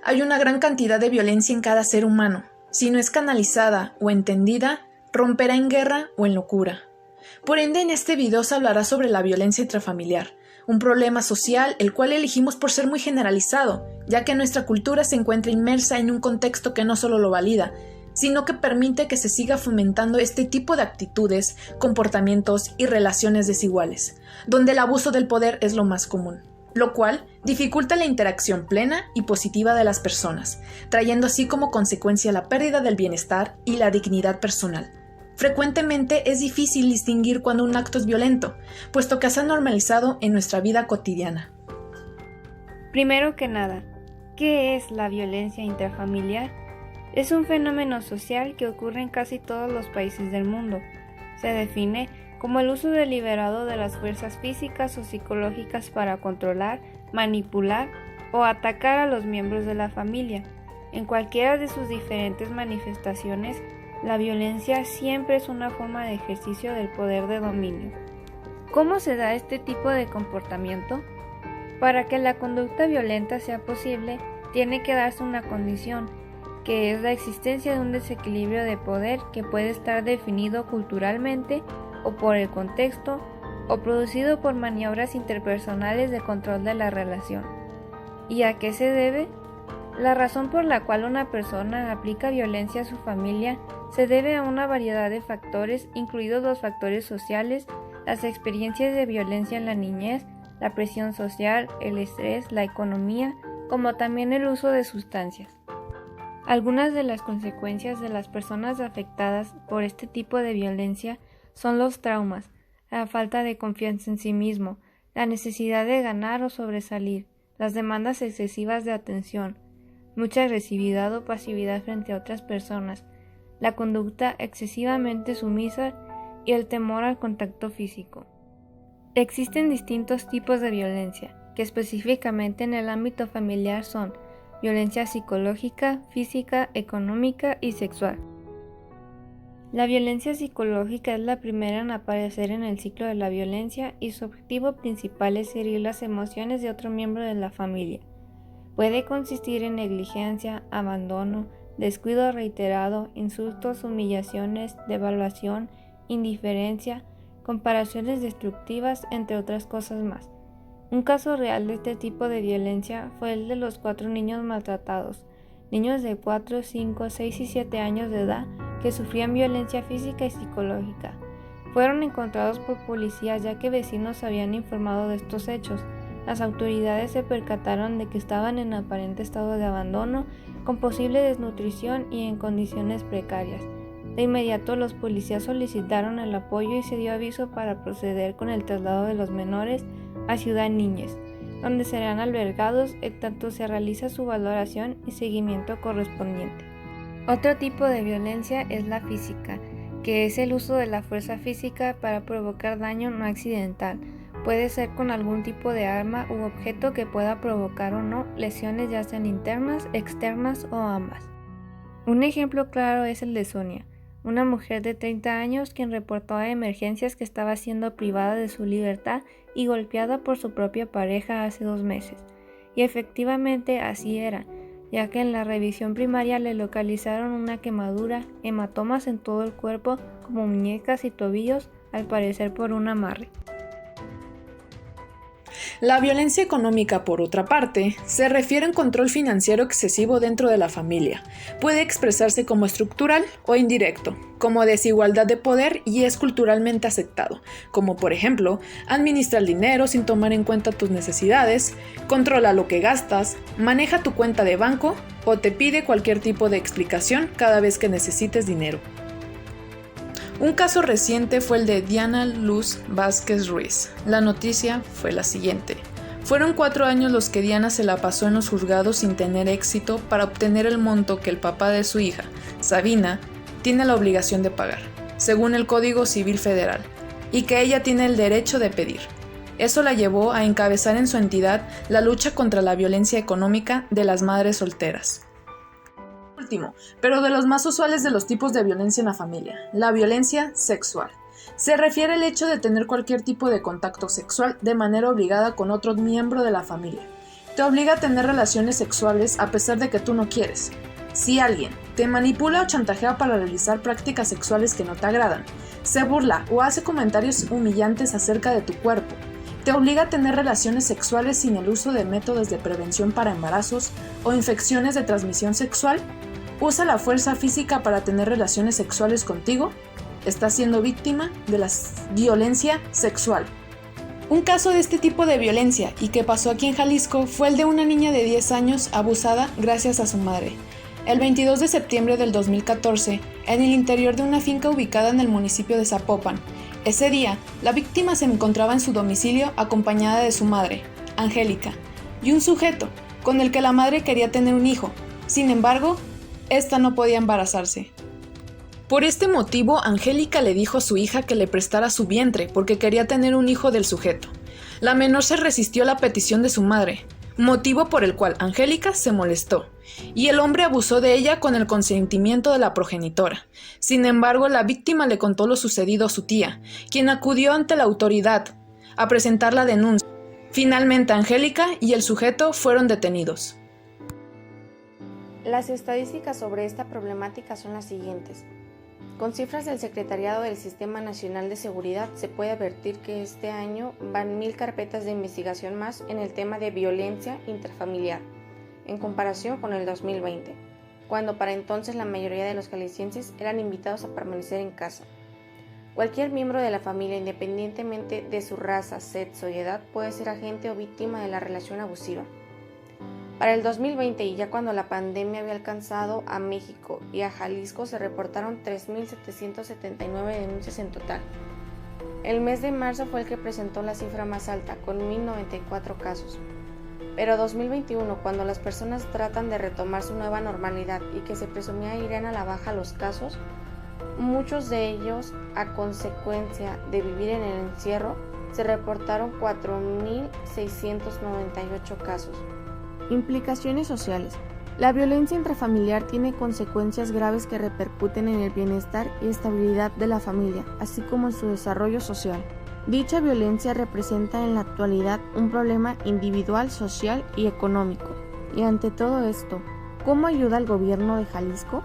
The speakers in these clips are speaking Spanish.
Hay una gran cantidad de violencia en cada ser humano. Si no es canalizada o entendida, romperá en guerra o en locura. Por ende, en este video se hablará sobre la violencia intrafamiliar, un problema social el cual elegimos por ser muy generalizado, ya que nuestra cultura se encuentra inmersa en un contexto que no solo lo valida, sino que permite que se siga fomentando este tipo de actitudes, comportamientos y relaciones desiguales, donde el abuso del poder es lo más común, lo cual dificulta la interacción plena y positiva de las personas, trayendo así como consecuencia la pérdida del bienestar y la dignidad personal. Frecuentemente es difícil distinguir cuando un acto es violento, puesto que se ha normalizado en nuestra vida cotidiana. Primero que nada, ¿qué es la violencia intrafamiliar? Es un fenómeno social que ocurre en casi todos los países del mundo. Se define como el uso deliberado de las fuerzas físicas o psicológicas para controlar, manipular o atacar a los miembros de la familia. En cualquiera de sus diferentes manifestaciones, la violencia siempre es una forma de ejercicio del poder de dominio. ¿Cómo se da este tipo de comportamiento? Para que la conducta violenta sea posible, tiene que darse una condición, que es la existencia de un desequilibrio de poder que puede estar definido culturalmente o por el contexto, o producido por maniobras interpersonales de control de la relación. ¿Y a qué se debe? La razón por la cual una persona aplica violencia a su familia se debe a una variedad de factores, incluidos los factores sociales, las experiencias de violencia en la niñez, la presión social, el estrés, la economía, como también el uso de sustancias. Algunas de las consecuencias de las personas afectadas por este tipo de violencia son los traumas, la falta de confianza en sí mismo, la necesidad de ganar o sobresalir, las demandas excesivas de atención, mucha agresividad o pasividad frente a otras personas, la conducta excesivamente sumisa y el temor al contacto físico. Existen distintos tipos de violencia, que específicamente en el ámbito familiar son violencia psicológica, física, económica y sexual. La violencia psicológica es la primera en aparecer en el ciclo de la violencia y su objetivo principal es herir las emociones de otro miembro de la familia. Puede consistir en negligencia, abandono, descuido reiterado, insultos, humillaciones, devaluación, indiferencia, comparaciones destructivas, entre otras cosas más. Un caso real de este tipo de violencia fue el de los 4 niños maltratados, niños de 4, 5, 6 y 7 años de edad que sufrían violencia física y psicológica. Fueron encontrados por policías ya que vecinos habían informado de estos hechos. Las autoridades se percataron de que estaban en aparente estado de abandono, con posible desnutrición y en condiciones precarias. De inmediato los policías solicitaron el apoyo y se dio aviso para proceder con el traslado de los menores a Ciudad Niñez, donde serán albergados en tanto se realiza su valoración y seguimiento correspondiente. Otro tipo de violencia es la física, que es el uso de la fuerza física para provocar daño no accidental. Puede ser con algún tipo de arma u objeto que pueda provocar o no lesiones ya sean internas, externas o ambas. Un ejemplo claro es el de Sonia, una mujer de 30 años quien reportó a emergencias que estaba siendo privada de su libertad y golpeada por su propia pareja hace 2 meses. Y efectivamente así era, ya que en la revisión primaria le localizaron una quemadura, hematomas en todo el cuerpo como muñecas y tobillos, al parecer por un amarre. La violencia económica, por otra parte, se refiere a un control financiero excesivo dentro de la familia. Puede expresarse como estructural o indirecto, como desigualdad de poder y es culturalmente aceptado, como por ejemplo, administra el dinero sin tomar en cuenta tus necesidades, controla lo que gastas, maneja tu cuenta de banco o te pide cualquier tipo de explicación cada vez que necesites dinero. Un caso reciente fue el de Diana Luz Vázquez Ruiz. La noticia fue la siguiente. Fueron 4 años los que Diana se la pasó en los juzgados sin tener éxito para obtener el monto que el papá de su hija, Sabina, tiene la obligación de pagar, según el Código Civil Federal, y que ella tiene el derecho de pedir. Eso la llevó a encabezar en su entidad la lucha contra la violencia económica de las madres solteras. Último, pero de los más usuales de los tipos de violencia en la familia, la violencia sexual. Se refiere al hecho de tener cualquier tipo de contacto sexual de manera obligada con otro miembro de la familia. te obliga a tener relaciones sexuales a pesar de que tú no quieres. Si alguien te manipula o chantajea para realizar prácticas sexuales que no te agradan, se burla o hace comentarios humillantes acerca de tu cuerpo, te obliga a tener relaciones sexuales sin el uso de métodos de prevención para embarazos o infecciones de transmisión sexual, usa la fuerza física para tener relaciones sexuales contigo, estás siendo víctima de la violencia sexual. Un caso de este tipo de violencia y que pasó aquí en Jalisco fue el de una niña de 10 años abusada gracias a su madre. El 22 de septiembre del 2014, en el interior de una finca ubicada en el municipio de Zapopan. Ese día, la víctima se encontraba en su domicilio acompañada de su madre, Angélica, y un sujeto con el que la madre quería tener un hijo. Sin embargo, esta no podía embarazarse. Por este motivo, Angélica le dijo a su hija que le prestara su vientre porque quería tener un hijo del sujeto. La menor se resistió a la petición de su madre, motivo por el cual Angélica se molestó, y el hombre abusó de ella con el consentimiento de la progenitora. Sin embargo, la víctima le contó lo sucedido a su tía, quien acudió ante la autoridad a presentar la denuncia. Finalmente, Angélica y el sujeto fueron detenidos. Las estadísticas sobre esta problemática son las siguientes. Con cifras del Secretariado del Sistema Nacional de Seguridad se puede advertir que este año van 1,000 carpetas de investigación más en el tema de violencia intrafamiliar, en comparación con el 2020, cuando para entonces la mayoría de los jaliscienses eran invitados a permanecer en casa. Cualquier miembro de la familia, independientemente de su raza, sexo y edad, puede ser agente o víctima de la relación abusiva. Para el 2020, y ya cuando la pandemia había alcanzado a México y a Jalisco, se reportaron 3,779 denuncias en total. El mes de marzo fue el que presentó la cifra más alta, con 1,094 casos. Pero 2021, cuando las personas tratan de retomar su nueva normalidad y que se presumía irían a la baja los casos, muchos de ellos, a consecuencia de vivir en el encierro, se reportaron 4,698 casos. Implicaciones sociales. La violencia intrafamiliar tiene consecuencias graves que repercuten en el bienestar y estabilidad de la familia, así como en su desarrollo social. Dicha violencia representa en la actualidad un problema individual, social y económico. Y ante todo esto, ¿cómo ayuda el gobierno de Jalisco?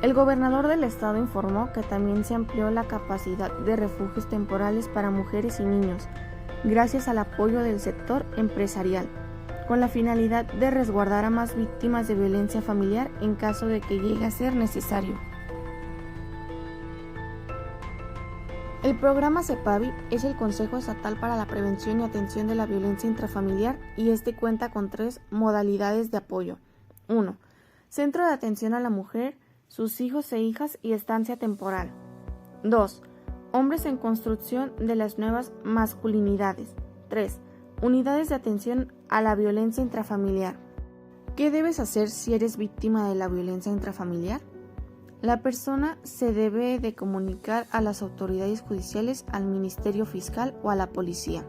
El gobernador del estado informó que también se amplió la capacidad de refugios temporales para mujeres y niños, gracias al apoyo del sector empresarial, con la finalidad de resguardar a más víctimas de violencia familiar en caso de que llegue a ser necesario. El programa CEPAVI es el Consejo Estatal para la Prevención y Atención de la Violencia Intrafamiliar y este cuenta con 3 modalidades de apoyo. 1. Centro de atención a la mujer, sus hijos e hijas y estancia temporal. 2. Hombres en construcción de las nuevas masculinidades. 3. Unidades de atención a la violencia intrafamiliar. ¿Qué debes hacer si eres víctima de la violencia intrafamiliar? La persona se debe de comunicar a las autoridades judiciales, al Ministerio Fiscal o a la policía.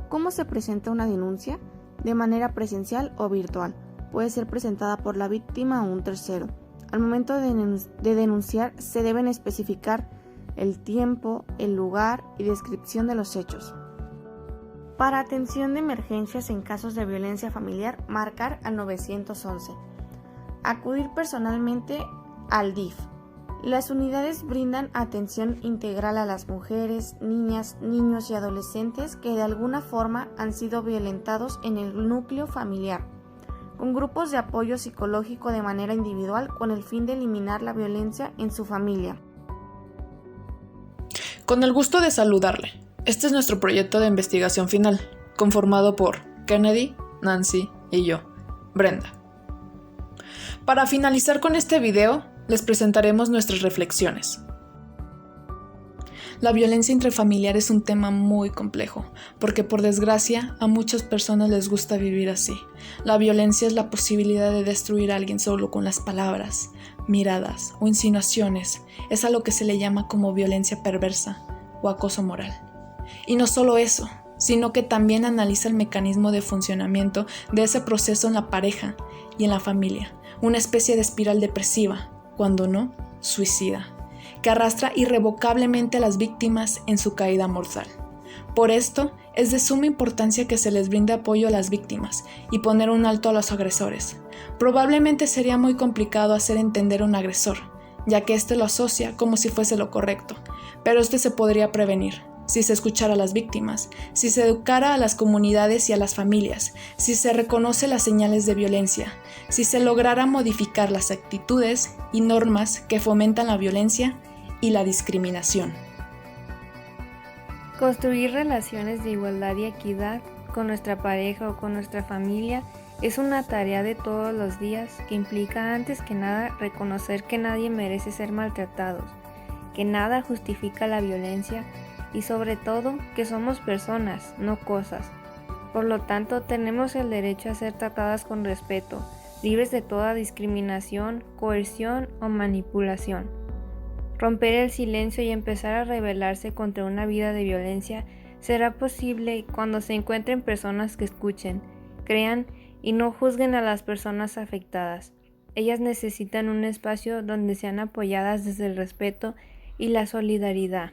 ¿Cómo se presenta una denuncia? De manera presencial o virtual. Puede ser presentada por la víctima o un tercero. Al momento de denunciar se deben especificar el tiempo, el lugar y descripción de los hechos. Para atención de emergencias en casos de violencia familiar, marcar al 911. Acudir personalmente al DIF. Las unidades brindan atención integral a las mujeres, niñas, niños y adolescentes que de alguna forma han sido violentados en el núcleo familiar, con grupos de apoyo psicológico de manera individual con el fin de eliminar la violencia en su familia. Con el gusto de saludarle. Este es nuestro proyecto de investigación final, conformado por Kennedy, Nancy y yo, Brenda. Para finalizar con este video, les presentaremos nuestras reflexiones. La violencia intrafamiliar es un tema muy complejo, porque por desgracia a muchas personas les gusta vivir así. La violencia es la posibilidad de destruir a alguien solo con las palabras, miradas o insinuaciones. Es a lo que se le llama como violencia perversa o acoso moral. Y no solo eso, sino que también analiza el mecanismo de funcionamiento de ese proceso en la pareja y en la familia, una especie de espiral depresiva, cuando no, suicida, que arrastra irrevocablemente a las víctimas en su caída mortal. Por esto, Es de suma importancia que se les brinde apoyo a las víctimas y poner un alto a los agresores. Probablemente sería muy complicado hacer entender a un agresor, ya que éste lo asocia como si fuese lo correcto, pero esto se podría prevenir si se escuchara a las víctimas, si se educara a las comunidades y a las familias, si se reconoce las señales de violencia, si se lograra modificar las actitudes y normas que fomentan la violencia y la discriminación. Construir relaciones de igualdad y equidad con nuestra pareja o con nuestra familia es una tarea de todos los días que implica antes que nada reconocer que nadie merece ser maltratados, que nada justifica la violencia y sobre todo que somos personas, no cosas. Por lo tanto, tenemos el derecho a ser tratadas con respeto, libres de toda discriminación, coerción o manipulación. Romper el silencio y empezar a rebelarse contra una vida de violencia será posible cuando se encuentren personas que escuchen, crean y no juzguen a las personas afectadas. Ellas necesitan un espacio donde sean apoyadas desde el respeto y la solidaridad.